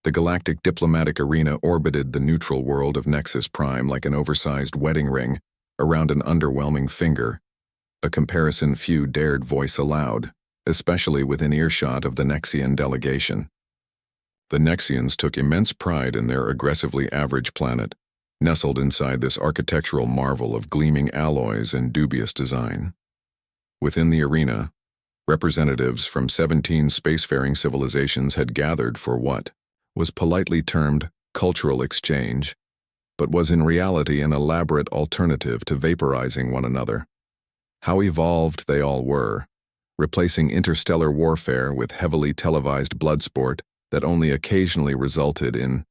The galactic diplomatic arena orbited the neutral world of Nexus Prime like an oversized wedding ring around an underwhelming finger, a comparison few dared voice aloud, especially within earshot of the Nexian delegation. The Nexians took immense pride in their aggressively average planet, nestled inside this architectural marvel of gleaming alloys and dubious design. Within the arena, representatives from 17 spacefaring civilizations had gathered for what was politely termed cultural exchange, but was in reality an elaborate alternative to vaporizing one another. How evolved they all were, replacing interstellar warfare with heavily televised blood sport that only occasionally resulted in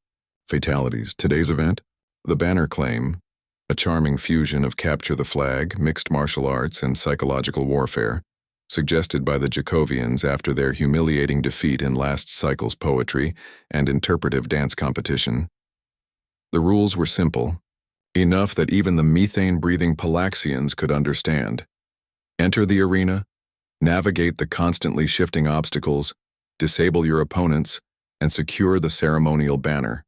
fatalities. Today's event? The banner claim, a charming fusion of capture the flag, mixed martial arts, and psychological warfare, suggested by the Jacovians after their humiliating defeat in last cycle's poetry and interpretive dance competition. The rules were simple, enough that even the methane-breathing Palaxians could understand. Enter the arena, navigate the constantly shifting obstacles, disable your opponents, and secure the ceremonial banner.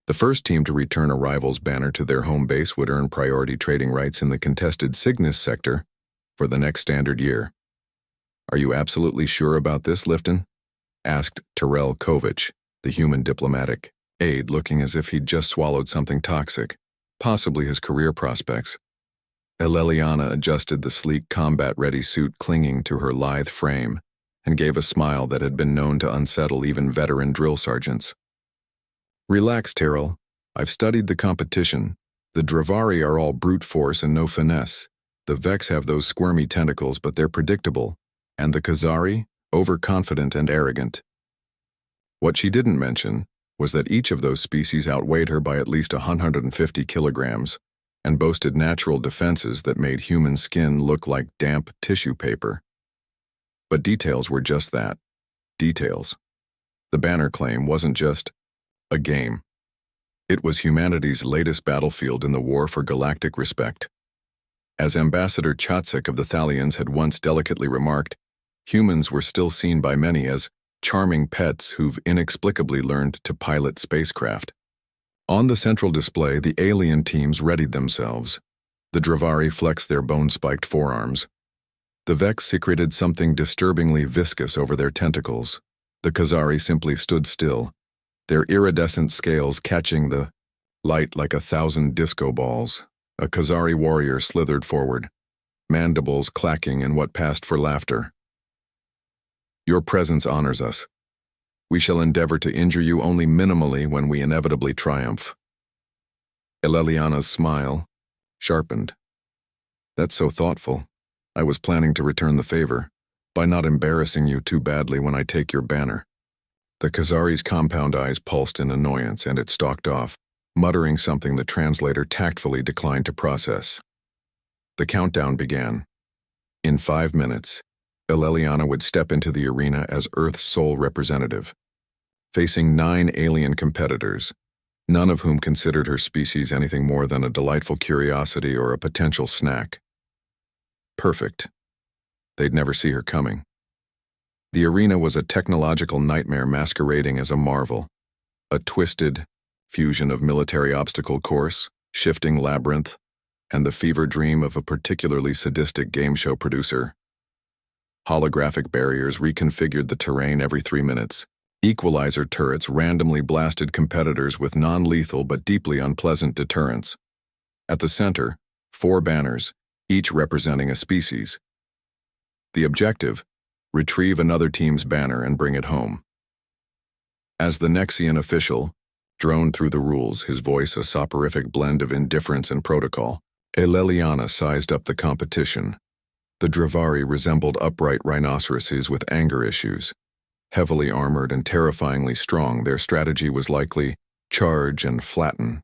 The first team to return a rival's banner to their home base would earn priority trading rights in the contested Cygnus sector for the next standard year. "Are you absolutely sure about this, Lifton?" asked Terrell Kovich, the human diplomatic aide, looking as if he'd just swallowed something toxic, possibly his career prospects. Eleliana adjusted the sleek combat-ready suit clinging to her lithe frame and gave a smile that had been known to unsettle even veteran drill sergeants. "Relax, Terrell. I've studied the competition. The Dravari are all brute force and no finesse. The Vex have those squirmy tentacles, but they're predictable. And the Khazari, overconfident and arrogant." What she didn't mention was that each of those species outweighed her by at least 150 kilograms and boasted natural defenses that made human skin look like damp tissue paper. But details were just that, details. The banner claim wasn't just a game. It was humanity's latest battlefield in the war for galactic respect. As Ambassador Chatsik of the Thalians had once delicately remarked, humans were still seen by many as charming pets who've inexplicably learned to pilot spacecraft. On the central display, the alien teams readied themselves. The Dravari flexed their bone-spiked forearms. The Vex secreted something disturbingly viscous over their tentacles. The Khazari simply stood still, their iridescent scales catching the light like 1,000 disco balls. A Khazari warrior slithered forward, mandibles clacking in what passed for laughter. "Your presence honors us. We shall endeavor to injure you only minimally when we inevitably triumph." Eleliana's smile sharpened. "That's so thoughtful. I was planning to return the favor by not embarrassing you too badly when I take your banner." The Khazari's compound eyes pulsed in annoyance, and it stalked off, muttering something the translator tactfully declined to process. The countdown began. In 5 minutes, Eleliana would step into the arena as Earth's sole representative, facing 9 alien competitors, none of whom considered her species anything more than a delightful curiosity or a potential snack. Perfect. They'd never see her coming. The arena was a technological nightmare masquerading as a marvel, a twisted fusion of military obstacle course, shifting labyrinth, and the fever dream of a particularly sadistic game show producer. Holographic barriers reconfigured the terrain every 3 minutes. Equalizer turrets randomly blasted competitors with non-lethal but deeply unpleasant deterrents. At the center, 4 banners, each representing a species. The objective: retrieve another team's banner and bring it home. As the Nexian official droned through the rules, his voice a soporific blend of indifference and protocol, Eleliana sized up the competition. The Dravari resembled upright rhinoceroses with anger issues. Heavily armored and terrifyingly strong, their strategy was likely charge and flatten.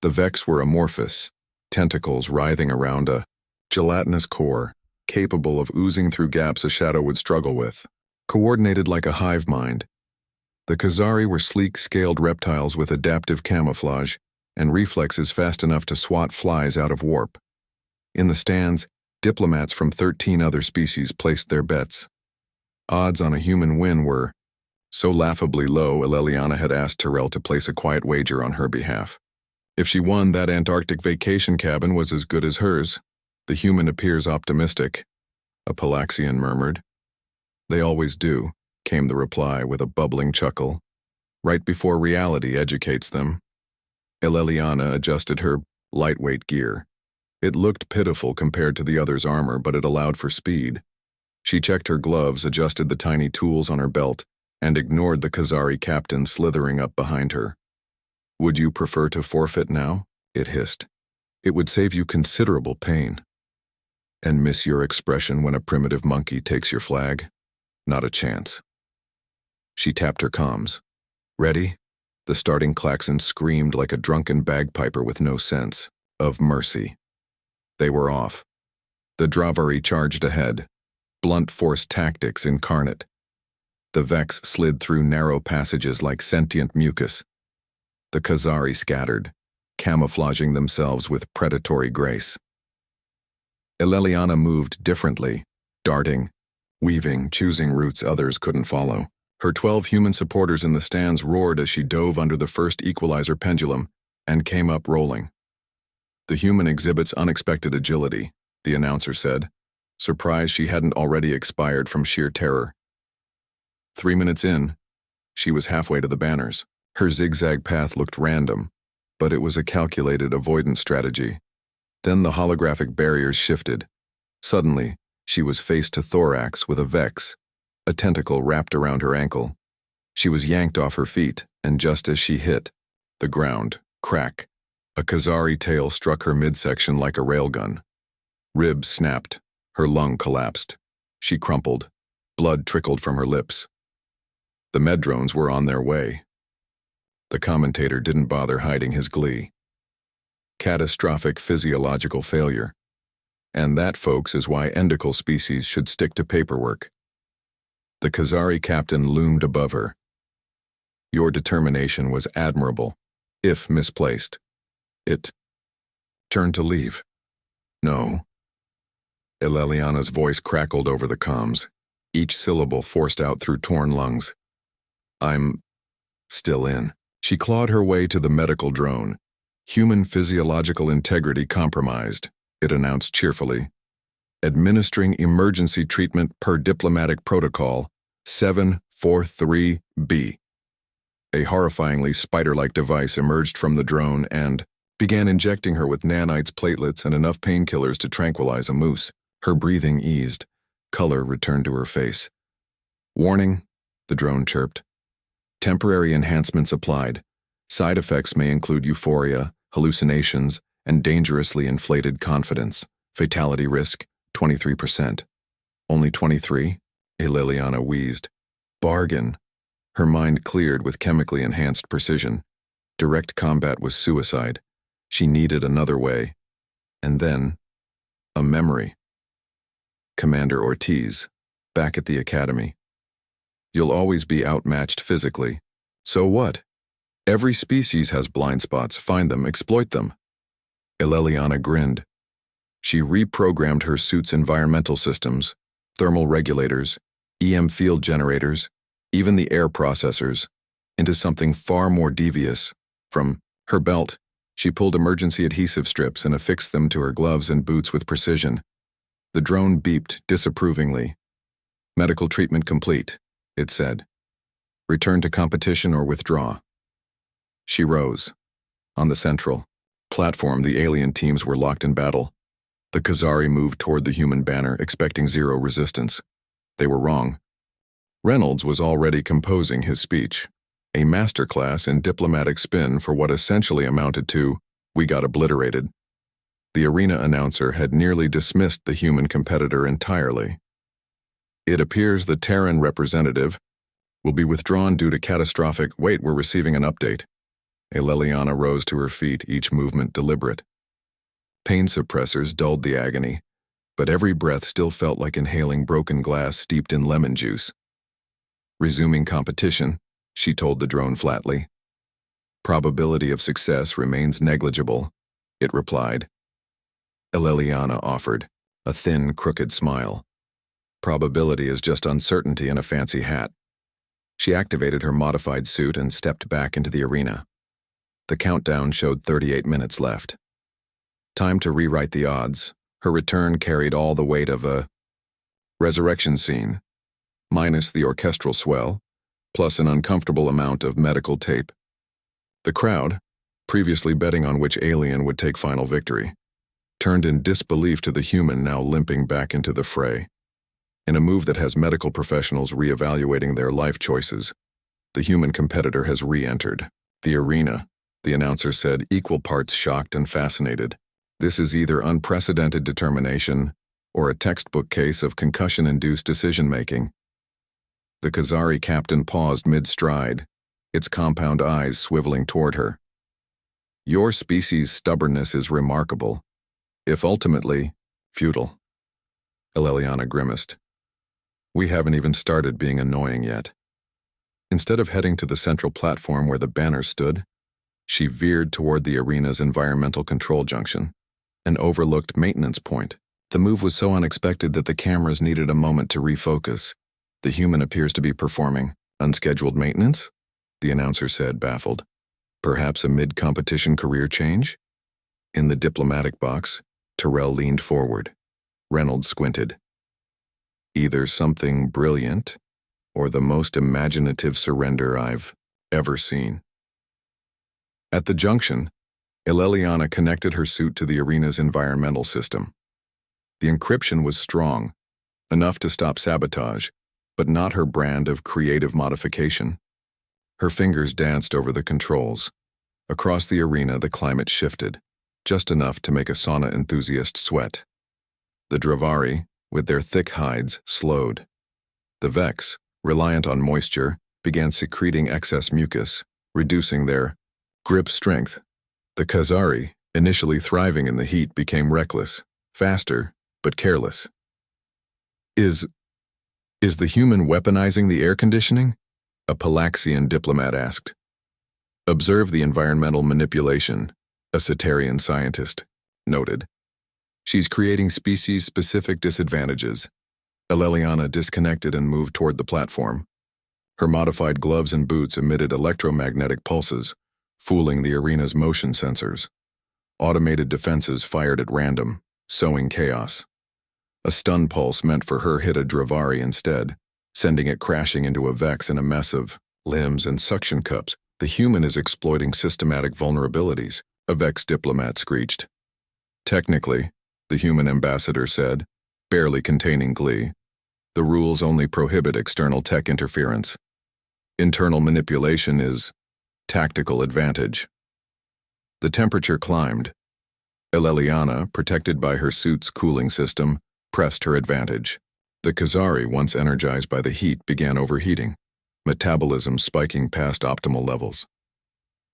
The Vex were amorphous, tentacles writhing around a gelatinous core, capable of oozing through gaps a shadow would struggle with. Coordinated like a hive mind, the Khazari were sleek, scaled reptiles with adaptive camouflage and reflexes fast enough to swat flies out of warp. In the stands, diplomats from 13 other species placed their bets. Odds on a human win were So laughably low, Eleliana had asked Terrell to place a quiet wager on her behalf. If she won, that Antarctic vacation cabin was as good as hers. The human appears optimistic, a Palaxian murmured. They always do, came the reply with a bubbling chuckle. Right before reality educates them. Eleliana adjusted her lightweight gear. It looked pitiful compared to the other's armor, but it allowed for speed. She checked her gloves, adjusted the tiny tools on her belt, and ignored the Khazari captain slithering up behind her. Would you prefer to forfeit now? It hissed. It would save you considerable pain. And miss your expression when a primitive monkey takes your flag? Not a chance. She tapped her comms. Ready? The starting klaxon screamed like a drunken bagpiper with no sense of mercy. They were off. The Dravari charged ahead. Blunt force tactics incarnate. The Vex slid through narrow passages like sentient mucus. The Khazari scattered, camouflaging themselves with predatory grace. Eleliana moved differently, darting, weaving, choosing routes others couldn't follow. Her 12 human supporters in the stands roared as she dove under the first equalizer pendulum and came up rolling. The human exhibits unexpected agility, the announcer said, surprised she hadn't already expired from sheer terror. 3 minutes in, she was halfway to the banners. Her zigzag path looked random, but it was a calculated avoidance strategy. Then the holographic barriers shifted. Suddenly, she was face to thorax with a Vex, a tentacle wrapped around her ankle. She was yanked off her feet, and just as she hit the ground, crack, a Khazari tail struck her midsection like a railgun. Ribs snapped, her lung collapsed. She crumpled. Blood trickled from her lips. The Medrones were on their way. The commentator didn't bother hiding his glee. Catastrophic physiological failure. And that, folks, is why endocrine species should stick to paperwork. The Khazari captain loomed above her. Your determination was admirable, if misplaced. It turned to leave. No. Eleliana's voice crackled over the comms, each syllable forced out through torn lungs. I'm still in. She clawed her way to the medical drone. Human physiological integrity compromised, it announced cheerfully. Administering emergency treatment per diplomatic protocol 743B. A horrifyingly spider-like device emerged from the drone and began injecting her with nanites, platelets, and enough painkillers to tranquilize a moose. Her breathing eased. Color returned to her face. Warning, the drone chirped. Temporary enhancements applied. Side effects may include euphoria, hallucinations, and dangerously inflated confidence. Fatality risk, 23%. Only 23? Eleliana wheezed. Bargain. Her mind cleared with chemically enhanced precision. Direct combat was suicide. She needed another way. And then, a memory. Commander Ortiz, back at the academy. You'll always be outmatched physically. So what? Every species has blind spots. Find them, exploit them. Eleliana grinned. She reprogrammed her suit's environmental systems, thermal regulators, EM field generators, even the air processors, into something far more devious. From her belt, she pulled emergency adhesive strips and affixed them to her gloves and boots with precision. The drone beeped disapprovingly. Medical treatment complete, it said. Return to competition or withdraw. She rose. On the central platform, the alien teams were locked in battle. The Khazari moved toward the human banner, expecting zero resistance. They were wrong. Reynolds was already composing his speech, a masterclass in diplomatic spin for what essentially amounted to, we got obliterated. The arena announcer had nearly dismissed the human competitor entirely. It appears the Terran representative will be withdrawn due to catastrophic. Wait, we're receiving an update. Eleliana rose to her feet, each movement deliberate. Pain suppressors dulled the agony, but every breath still felt like inhaling broken glass steeped in lemon juice. Resuming competition, she told the drone flatly. Probability of success remains negligible, it replied. Eleliana offered, a thin, crooked smile. Probability is just uncertainty in a fancy hat. She activated her modified suit and stepped back into the arena. The countdown showed 38 minutes left. Time to rewrite the odds. Her return carried all the weight of a resurrection scene, minus the orchestral swell, plus an uncomfortable amount of medical tape. The crowd, previously betting on which alien would take final victory, turned in disbelief to the human now limping back into the fray. In a move that has medical professionals reevaluating their life choices, the human competitor has re-entered the arena, the announcer said, equal parts shocked and fascinated. This is either unprecedented determination or a textbook case of concussion-induced decision-making. The Khazari captain paused mid-stride, its compound eyes swiveling toward her. Your species' stubbornness is remarkable, if ultimately futile. Eleliana grimaced. We haven't even started being annoying yet. Instead of heading to the central platform where the banner stood, she veered toward the arena's environmental control junction, an overlooked maintenance point. The move was so unexpected that the cameras needed a moment to refocus. The human appears to be performing unscheduled maintenance, the announcer said, baffled. Perhaps a mid-competition career change? In the diplomatic box, Terrell leaned forward. Reynolds squinted. Either something brilliant or the most imaginative surrender I've ever seen. At the junction, Eleliana connected her suit to the arena's environmental system. The encryption was strong, enough to stop sabotage, but not her brand of creative modification. Her fingers danced over the controls. Across the arena, the climate shifted, just enough to make a sauna enthusiast sweat. The Dravari, with their thick hides, slowed. The Vex, reliant on moisture, began secreting excess mucus, reducing their grip strength. The Khazari, initially thriving in the heat, became reckless, faster, but careless. Is the human weaponizing the air conditioning? A Palaxian diplomat asked. Observe the environmental manipulation, a Cetarian scientist noted. She's creating species-specific disadvantages. Eleliana disconnected and moved toward the platform. Her modified gloves and boots emitted electromagnetic pulses, fooling the arena's motion sensors. Automated defenses fired at random, sowing chaos. A stun pulse meant for her hit a Dravari instead, sending it crashing into a Vex in a mess of limbs and suction cups. The human is exploiting systematic vulnerabilities, a Vex diplomat screeched. Technically, the human ambassador said, barely containing glee, the rules only prohibit external tech interference. Internal manipulation is tactical advantage. The temperature climbed. Eleliana, protected by her suit's cooling system, pressed her advantage. The Khazari, once energized by the heat, began overheating, metabolism spiking past optimal levels.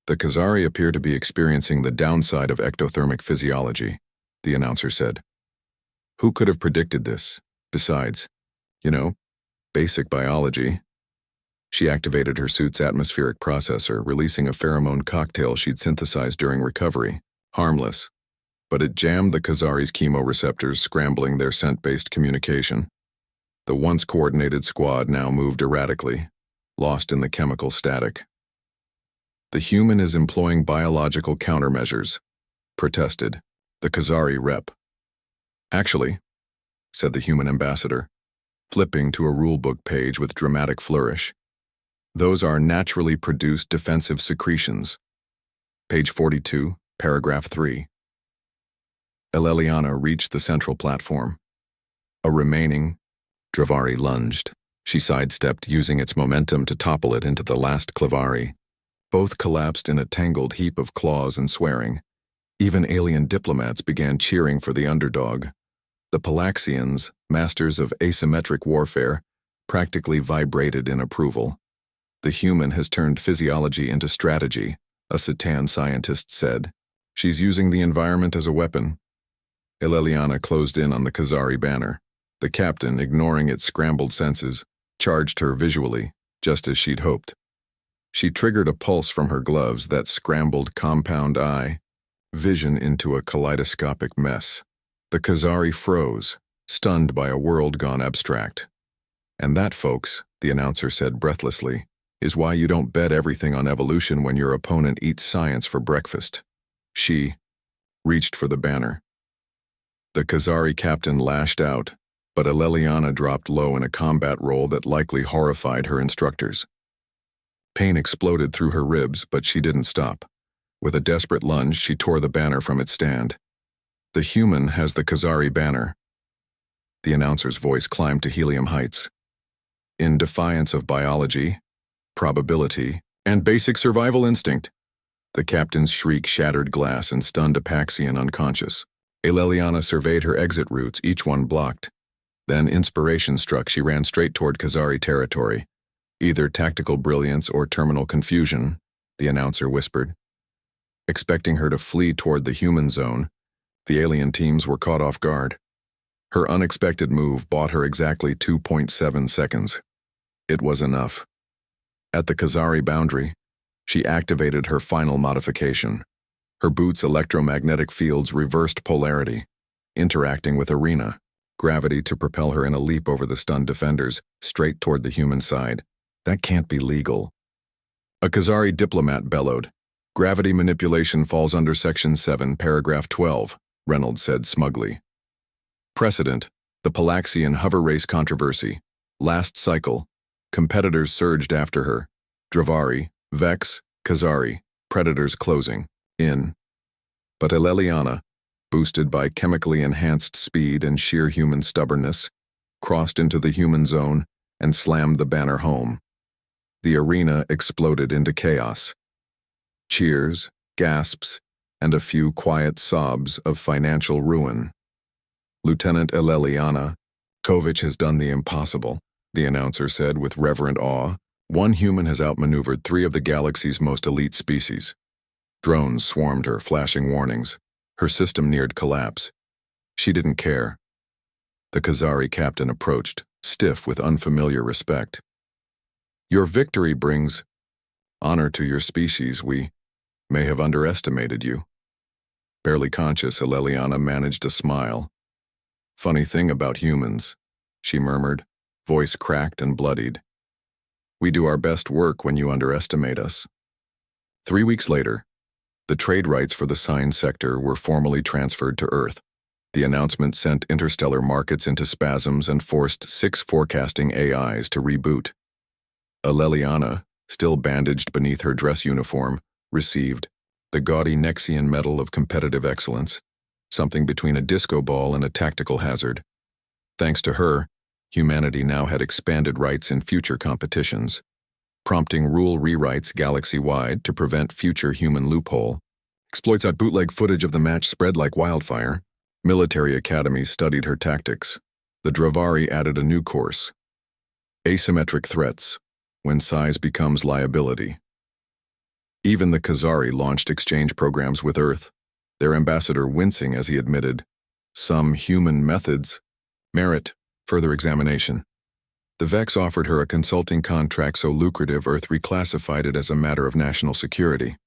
The Khazari appear to be experiencing the downside of ectothermic physiology, the announcer said. Who could have predicted this? Besides, basic biology. She activated her suit's atmospheric processor, releasing a pheromone cocktail she'd synthesized during recovery. Harmless. But it jammed the Khazari's chemoreceptors, scrambling their scent-based communication. The once coordinated squad now moved erratically, lost in the chemical static. The human is employing biological countermeasures, protested the Khazari rep. Actually, said the human ambassador, flipping to a rulebook page with dramatic flourish. Those are naturally produced defensive secretions. Page 42, paragraph 3. Eleliana reached the central platform. A remaining Dravari lunged. She sidestepped, using its momentum to topple it into the last Clavari. Both collapsed in a tangled heap of claws and swearing. Even alien diplomats began cheering for the underdog. The Palaxians, masters of asymmetric warfare, practically vibrated in approval. The human has turned physiology into strategy, a Cetan scientist said. She's using the environment as a weapon. Eleliana closed in on the Khazari banner. The captain, ignoring its scrambled senses, charged her visually, just as she'd hoped. She triggered a pulse from her gloves that scrambled compound eye, vision into a kaleidoscopic mess. The Khazari froze, stunned by a world gone abstract. And that, folks, the announcer said breathlessly, is why you don't bet everything on evolution when your opponent eats science for breakfast. She reached for the banner. The Khazari captain lashed out, but Aleliana dropped low in a combat roll that likely horrified her instructors. Pain exploded through her ribs, but she didn't stop. With a desperate lunge, she tore the banner from its stand. The human has the Khazari banner. The announcer's voice climbed to helium heights. In defiance of biology, probability, and basic survival instinct, the captain's shriek shattered glass and stunned Apaxian unconscious. Aleliana surveyed her exit routes, each one blocked. Then inspiration struck. She ran straight toward Khazari territory. Either tactical brilliance or terminal confusion, the announcer whispered. Expecting her to flee toward the human zone, the alien teams were caught off guard. Her unexpected move bought her exactly 2.7 seconds. It was enough. At the Khazari boundary, she activated her final modification. Her boots' electromagnetic fields reversed polarity, interacting with arena, gravity to propel her in a leap over the stunned defenders, straight toward the human side. That can't be legal. A Khazari diplomat bellowed. Gravity manipulation falls under Section 7, Paragraph 12, Reynolds said smugly. Precedent, the Palaxian hover race controversy. Last cycle, competitors surged after her. Dravari, Vex, Khazari, predators closing in. But Aleliana, boosted by chemically enhanced speed and sheer human stubbornness, crossed into the human zone and slammed the banner home. The arena exploded into chaos. Cheers, gasps, and a few quiet sobs of financial ruin. Lieutenant Aleliana, Kovich has done the impossible, the announcer said with reverent awe. One human has outmaneuvered 3 of the galaxy's most elite species. Drones swarmed her, flashing warnings. Her system neared collapse. She didn't care. The Khazari captain approached, stiff with unfamiliar respect. Your victory brings honor to your species. We may have underestimated you. Barely conscious, Aleliana managed a smile. Funny thing about humans, she murmured, voice cracked and bloodied. We do our best work when you underestimate us. 3 weeks later, the trade rights for the science sector were formally transferred to Earth. The announcement sent interstellar markets into spasms and forced 6 forecasting AIs to reboot. Aleliana, still bandaged beneath her dress uniform, received the gaudy Nexian Medal of Competitive Excellence, something between a disco ball and a tactical hazard. Thanks to her, humanity now had expanded rights in future competitions, prompting rule rewrites galaxy-wide to prevent future human loophole. Exploits out bootleg footage of the match spread like wildfire. Military academies studied her tactics. The Dravari added a new course. Asymmetric threats, when size becomes liability. Even the Khazari launched exchange programs with Earth, their ambassador wincing as he admitted, some human methods merit further examination. The Vex offered her a consulting contract so lucrative Earth reclassified it as a matter of national security.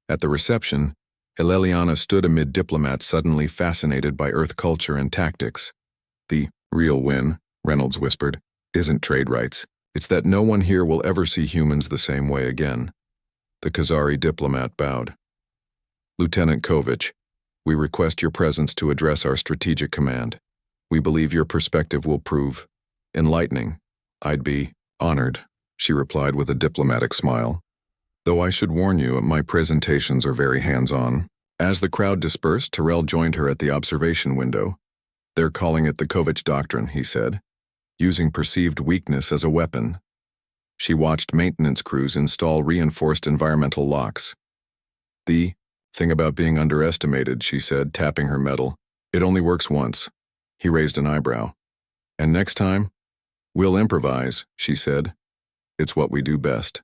At the reception, Aleliana stood amid diplomats suddenly fascinated by Earth culture and tactics. The real win, Reynolds whispered, isn't trade rights. It's that no one here will ever see humans the same way again. The Khazari diplomat bowed. Lieutenant Kovich, we request your presence to address our strategic command. We believe your perspective will prove enlightening. I'd be honored, she replied with a diplomatic smile. Though I should warn you, my presentations are very hands-on. As the crowd dispersed, Terrell joined her at the observation window. They're calling it the Kovich Doctrine, he said, using perceived weakness as a weapon. She watched maintenance crews install reinforced environmental locks. The thing about being underestimated, she said, tapping her medal. It only works once. He raised an eyebrow. And next time? We'll improvise, she said. It's what we do best.